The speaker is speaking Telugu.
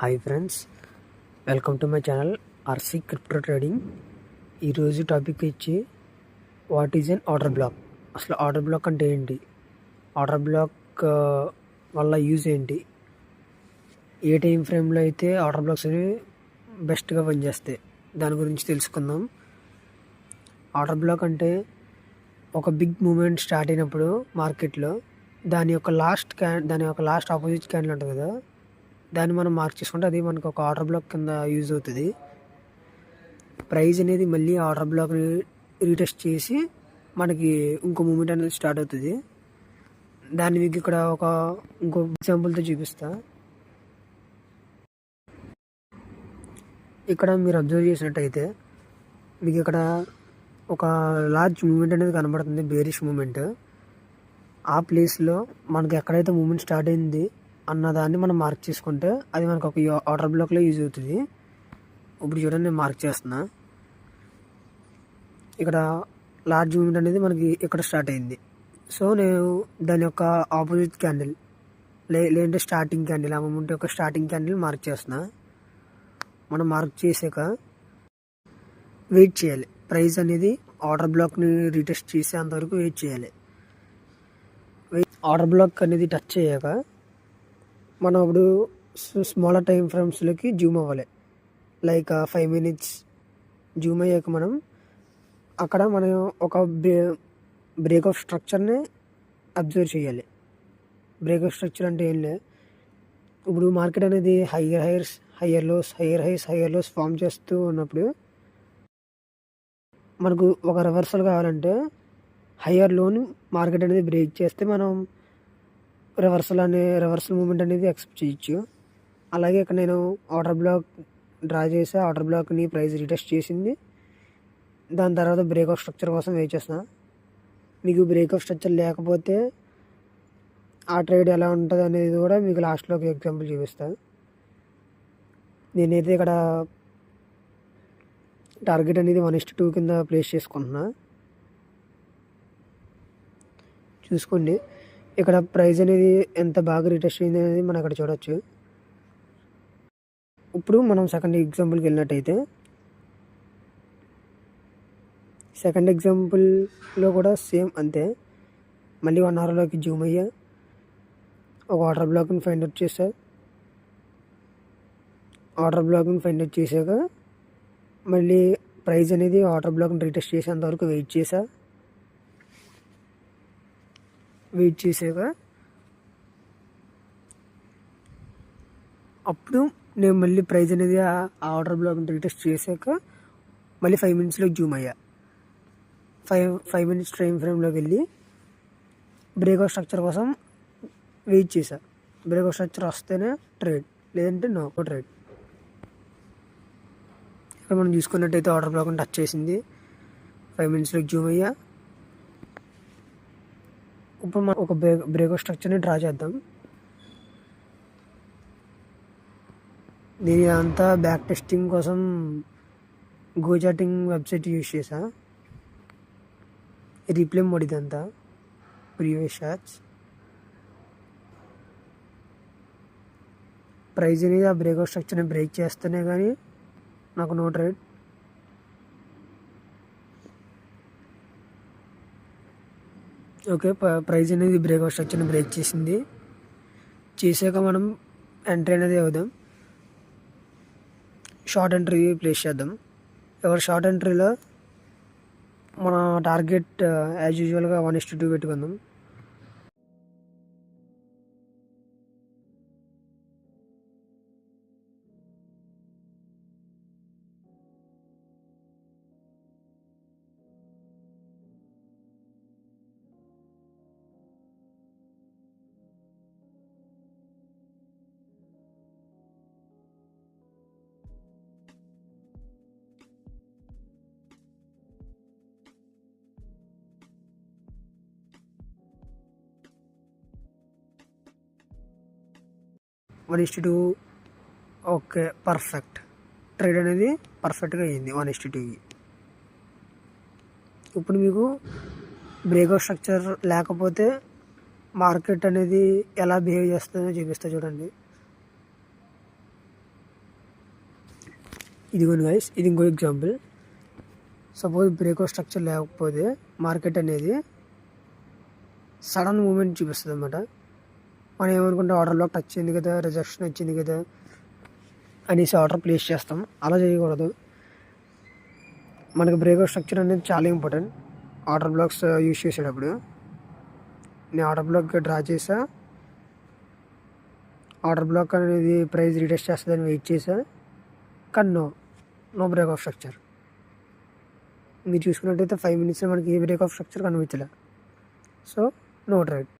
Hi friends, welcome to my channel RC crypto trading. ఈరోజు టాపిక్ ఇచ్చి what is an order black. అసలు ఆర్డర్ బ్లాక్ అంటే ఏంటి, ఆర్డర్ బ్లాక్ వల్ల యూజ్ ఏంటి, ఏ టైం ఫ్రేమ్లో అయితే ఆర్డర్ బ్లాక్స్ అనేవి బెస్ట్గా పనిచేస్తాయి, దాని గురించి తెలుసుకుందాం. ఆర్డర్ బ్లాక్ అంటే ఒక బిగ్ మూమెంట్ స్టార్ట్ అయినప్పుడు మార్కెట్లో దాని యొక్క లాస్ట్ ఆపోజిట్ క్యాండిల్ ఉంటుంది కదా, దాన్ని మనం మార్క్ చేసుకుంటే అది మనకు ఒక ఆర్డర్ బ్లాక్ కింద యూజ్ అవుతుంది. ప్రైస్ అనేది మళ్ళీ ఆర్డర్ బ్లాక్ని రీటెస్ట్ చేసి మనకి ఇంకో మూమెంట్ అనేది స్టార్ట్ అవుతుంది. దాన్ని మీకు ఇక్కడ ఇంకో ఎగ్జాంపుల్తో చూపిస్తా. ఇక్కడ మీరు అబ్జర్వ్ చేసినట్టయితే మీకు ఇక్కడ ఒక లార్జ్ మూమెంట్ అనేది కనబడుతుంది, బేరిష్ మూమెంట్. ఆ ప్లేస్లో మనకి ఎక్కడైతే మూమెంట్ స్టార్ట్ అయింది అన్నదాన్ని మనం మార్క్ చేసుకుంటే అది మనకు ఒక ఆర్డర్ బ్లాక్లో యూజ్ అవుతుంది. ఇప్పుడు చూడండి, నేను మార్క్ చేస్తున్నా. ఇక్కడ లార్జ్ మూమెంట్ అనేది మనకి ఇక్కడ స్టార్ట్ అయింది. సో నేను దాని యొక్క ఆపోజిట్ క్యాండిల్ లేదంటే స్టార్టింగ్ క్యాండిల్, ఆ మూమెంట్ యొక్క స్టార్టింగ్ క్యాండిల్ మార్క్ చేస్తున్నా. మనం మార్క్ చేసాక వెయిట్ చేయాలి. ప్రైస్ అనేది ఆర్డర్ బ్లాక్ని రీటెస్ట్ చేసే అంతవరకు వెయిట్ చేయాలి. ఆర్డర్ బ్లాక్ అనేది టచ్ అయ్యాక మనం ఇప్పుడు స్మాలర్ టైం ఫ్రేమ్స్లోకి జూమ్ అవ్వాలి. లైక్ 5 minutes జూమ్ అయ్యాక మనం ఒక బ్రేక్ ఆఫ్ స్ట్రక్చర్ని అబ్జర్వ్ చేయాలి. బ్రేక్ ఆఫ్ స్ట్రక్చర్ అంటే ఏం లేదు, ఇప్పుడు మార్కెట్ అనేది హయ్యర్ లోస్ ఫామ్ చేస్తూ ఉన్నప్పుడు మనకు ఒక రివర్సల్ కావాలంటే హయ్యర్ లోని మార్కెట్ అనేది బ్రేక్ చేస్తే మనం రివర్సల్ మూమెంట్ అనేది ఎక్స్పెక్ట్ చేయొచ్చు. అలాగే ఇక్కడ నేను ఆర్డర్ బ్లాక్ డ్రా చేసి ఆర్డర్ బ్లాక్ని ప్రైస్ రీటెస్ట్ చేసింది. దాని తర్వాత బ్రేక్ ఆఫ్ స్ట్రక్చర్ కోసం వెయిట్ చేస్తున్నా. మీకు బ్రేక్ ఆఫ్ స్ట్రక్చర్ లేకపోతే ఆ ట్రేడ్ ఎలా ఉంటుంది అనేది కూడా మీకు లాస్ట్లో ఒక ఎగ్జాంపుల్ చూపిస్తాను. నేనైతే ఇక్కడ టార్గెట్ అనేది 1:2 కింద ప్లేస్ చేసుకుంటున్నా. చూసుకోండి, ఇక్కడ ప్రైస్ అనేది ఎంత బాగా రిటెస్ట్ అయింది అనేది మనం అక్కడ చూడొచ్చు. ఇప్పుడు మనం సెకండ్ ఎగ్జాంపుల్కి వెళ్ళినట్టయితే సెకండ్ ఎగ్జాంపుల్లో కూడా సేమ్ అంతే. మళ్ళీ 1 hourలోకి జూమ్ అయ్యా, ఒక ఆర్డర్ బ్లాక్ని ఫైండ్ అవుట్ చేశా. ఆర్డర్ బ్లాక్ని ఫైండ్ అవుట్ చేశాక మళ్ళీ ప్రైస్ అనేది ఆర్డర్ బ్లాక్ని రీటెస్ట్ చేసేంత వరకు వెయిట్ చేసాక అప్పుడు నేను మళ్ళీ ప్రైస్ అనేది ఆ ఆర్డర్ బ్లాక్ని రీటెస్ట్ చేశాక మళ్ళీ 5 minutesలోకి జూమ్ అయ్యా. 5 minutes టైం ఫ్రేమ్లోకి వెళ్ళి బ్రేక్ ఆఫ్ స్ట్రక్చర్ కోసం వెయిట్ చేశా. బ్రేక్ ఆఫ్ స్ట్రక్చర్ వస్తేనే ట్రేడ్, లేదంటే నో ట్రేడ్. ఇక్కడ మనం చూసుకున్నట్టయితే ఆర్డర్ బ్లాక్ని టచ్ చేసింది, 5 minutesలోకి జూమ్ అయ్యా. ఇప్పుడు మనం ఒక బ్రేక్ ఆఫ్ స్ట్రక్చర్ని డ్రా చేద్దాం. దీని అంతా బ్యాక్ టెస్టింగ్ కోసం గోచాటింగ్ వెబ్సైట్ యూజ్ చేసా. రీప్లే మోడ్ ఇదంతా, ప్రీవియస్ షాట్స్. ప్రైస్ అనేది ఆ బ్రేక్ ఆఫ్ స్ట్రక్చర్ని బ్రేక్ చేస్తేనే కానీ నాకు నో ట్రేడ్. ఓకే, ప్రైస్ అనేది బ్రేక్ ఆఫ్ స్ట్రక్చర్ని బ్రేక్ చేసాక మనం ఎంట్రీ అనేది అవుదాం. షార్ట్ ఎంట్రీ ప్లేస్ చేద్దాం. ఎవరు షార్ట్ ఎంట్రీలో మన టార్గెట్ యాజ్ యూజువల్గా 1:2 పెట్టుకుందాం. One is two. Okay, perfect. Trade అనేది పర్ఫెక్ట్గా అయ్యింది 1:2కి. ఇప్పుడు మీకు బ్రేక్ ఆఫ్ స్ట్రక్చర్ లేకపోతే మార్కెట్ అనేది ఎలా బిహేవ్ చేస్తుందో చూపిస్తా చూడండి. ఇదిగోండి గైస్, ఇది ఇంకో example. Suppose break of structure లేకపోతే మార్కెట్ అనేది సడన్ మూమెంట్ చూపిస్తుంది అనమాట. మనం ఏమనుకుంటే ఆర్డర్ బ్లాక్ టచ్ అయింది కదా, రిజెక్షన్ వచ్చింది కదా అనేసి ఆర్డర్ ప్లేస్ చేస్తాం. అలా చేయకూడదు. మనకి బ్రేక్ ఆఫ్ స్ట్రక్చర్ అనేది చాలా ఇంపార్టెంట్ ఆర్డర్ బ్లాక్స్ యూజ్ చేసేటప్పుడు. నేను ఆర్డర్ బ్లాక్ డ్రా చేసా, ఆర్డర్ బ్లాక్ అనేది ప్రైస్ రీటెస్ట్ చేస్తుందని వెయిట్ చేసా, కానీ నో బ్రేక్ ఆఫ్ స్ట్రక్చర్. మీరు చూసుకున్నట్టయితే 5 minutesలో మనకి ఏ బ్రేక్ ఆఫ్ స్ట్రక్చర్ కనిపించలే. So no trade.